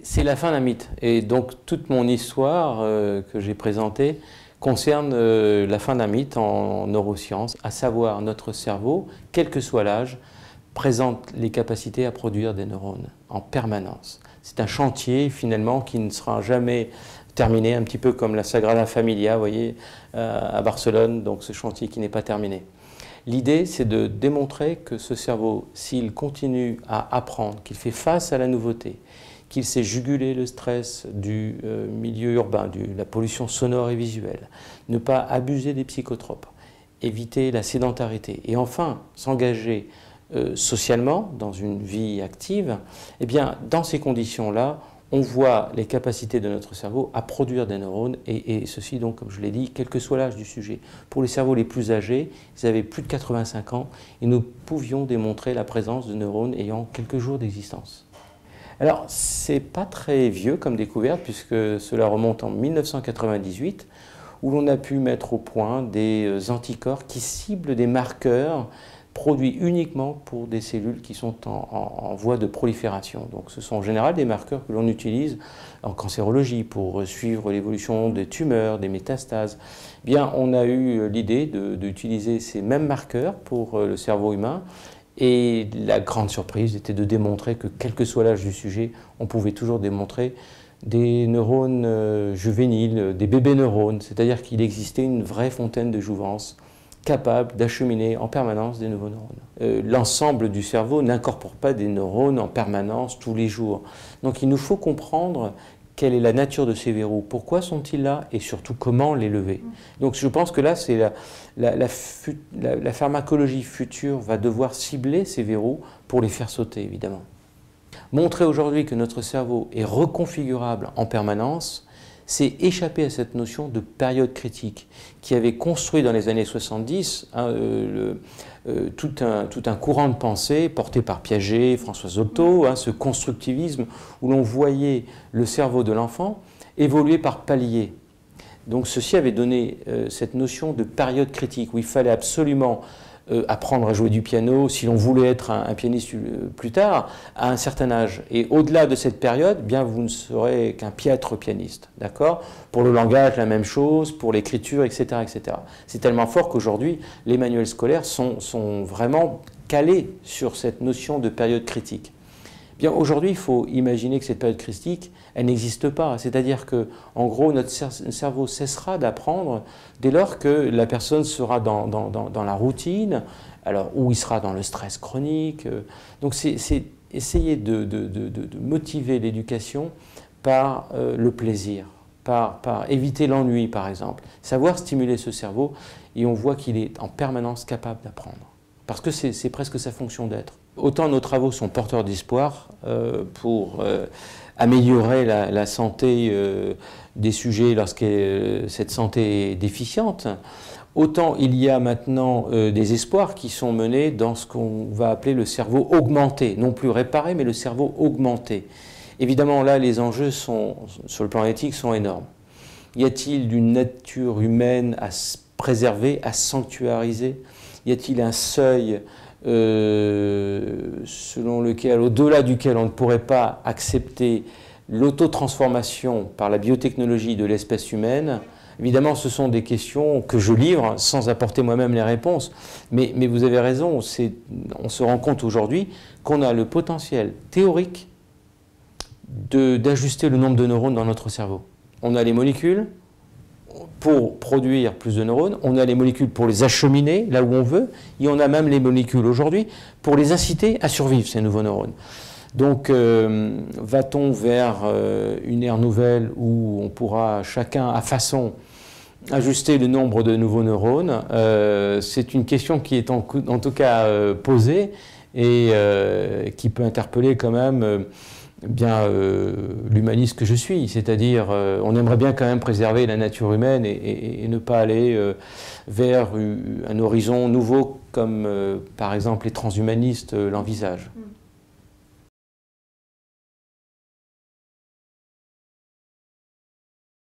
C'est la fin d'un mythe. Et donc toute mon histoire que j'ai présentée concerne la fin d'un mythe en neurosciences, à savoir notre cerveau, quel que soit l'âge, présente les capacités à produire des neurones en permanence. C'est un chantier finalement qui ne sera jamais terminé, un petit peu comme la Sagrada Familia, vous voyez, à Barcelone, donc ce chantier qui n'est pas terminé. L'idée, c'est de démontrer que ce cerveau, s'il continue à apprendre, qu'il fait face à la nouveauté, qu'il sait juguler le stress du milieu urbain, de la pollution sonore et visuelle, ne pas abuser des psychotropes, éviter la sédentarité et enfin s'engager socialement dans une vie active, eh bien, dans ces conditions-là, on voit les capacités de notre cerveau à produire des neurones, et ceci donc, comme je l'ai dit, quel que soit l'âge du sujet. Pour les cerveaux les plus âgés, ils avaient plus de 85 ans, et nous pouvions démontrer la présence de neurones ayant quelques jours d'existence. Alors, c'est pas très vieux comme découverte, puisque cela remonte en 1998, où l'on a pu mettre au point des anticorps qui ciblent des marqueurs produits uniquement pour des cellules qui sont en voie de prolifération. Donc ce sont en général des marqueurs que l'on utilise en cancérologie pour suivre l'évolution des tumeurs, des métastases. Bien, on a eu l'idée d'utiliser ces mêmes marqueurs pour le cerveau humain, et la grande surprise était de démontrer que quel que soit l'âge du sujet, on pouvait toujours démontrer des neurones juvéniles, des bébés neurones, c'est-à-dire qu'il existait une vraie fontaine de jouvence capable d'acheminer en permanence des nouveaux neurones. L'ensemble du cerveau n'incorpore pas des neurones en permanence tous les jours. Donc il nous faut comprendre quelle est la nature de ces verrous, pourquoi sont-ils là et surtout comment les lever. Donc je pense que là, c'est la pharmacologie future va devoir cibler ces verrous pour les faire sauter, évidemment. Montrer aujourd'hui que notre cerveau est reconfigurable en permanence, c'est échapper à cette notion de période critique qui avait construit dans les années 70 tout un courant de pensée porté par Piaget, François Zolto, ce constructivisme où l'on voyait le cerveau de l'enfant évoluer par paliers. Donc ceci avait donné cette notion de période critique où il fallait absolument apprendre à jouer du piano si l'on voulait être un pianiste plus tard, à un certain âge. Et au-delà de cette période, bien, vous ne serez qu'un piètre pianiste, d'accord? Pour le langage, la même chose, pour l'écriture, etc., etc. C'est tellement fort qu'aujourd'hui, les manuels scolaires sont vraiment calés sur cette notion de période critique. Bien, aujourd'hui, il faut imaginer que cette période critique, elle n'existe pas. C'est-à-dire que, en gros, notre cerveau cessera d'apprendre dès lors que la personne sera dans la routine, alors où il sera dans le stress chronique. Donc, c'est essayer de motiver l'éducation par le plaisir, par éviter l'ennui, par exemple. Savoir stimuler ce cerveau, et on voit qu'il est en permanence capable d'apprendre. Parce que c'est presque sa fonction d'être. Autant nos travaux sont porteurs d'espoir pour améliorer la santé des sujets lorsque cette santé est déficiente, autant il y a maintenant des espoirs qui sont menés dans ce qu'on va appeler le cerveau augmenté, non plus réparé, mais le cerveau augmenté. Évidemment, là, les enjeux sur le plan éthique sont énormes. Y a-t-il une nature humaine à préserver, à sanctuariser? Y a-t-il un seuil selon lequel, au-delà duquel on ne pourrait pas accepter l'autotransformation par la biotechnologie de l'espèce humaine? Évidemment, ce sont des questions que je livre sans apporter moi-même les réponses. Mais vous avez raison, on se rend compte aujourd'hui qu'on a le potentiel théorique d'ajuster le nombre de neurones dans notre cerveau. On a les molécules pour produire plus de neurones, on a les molécules pour les acheminer là où on veut, et on a même les molécules aujourd'hui pour les inciter à survivre, ces nouveaux neurones. Donc, va-t-on vers une ère nouvelle où on pourra chacun à façon ajuster le nombre de nouveaux neurones? C'est une question qui est en tout cas posée et qui peut interpeller quand même l'humaniste que je suis, c'est-à-dire on aimerait bien quand même préserver la nature humaine et ne pas aller vers un horizon nouveau comme par exemple les transhumanistes l'envisagent.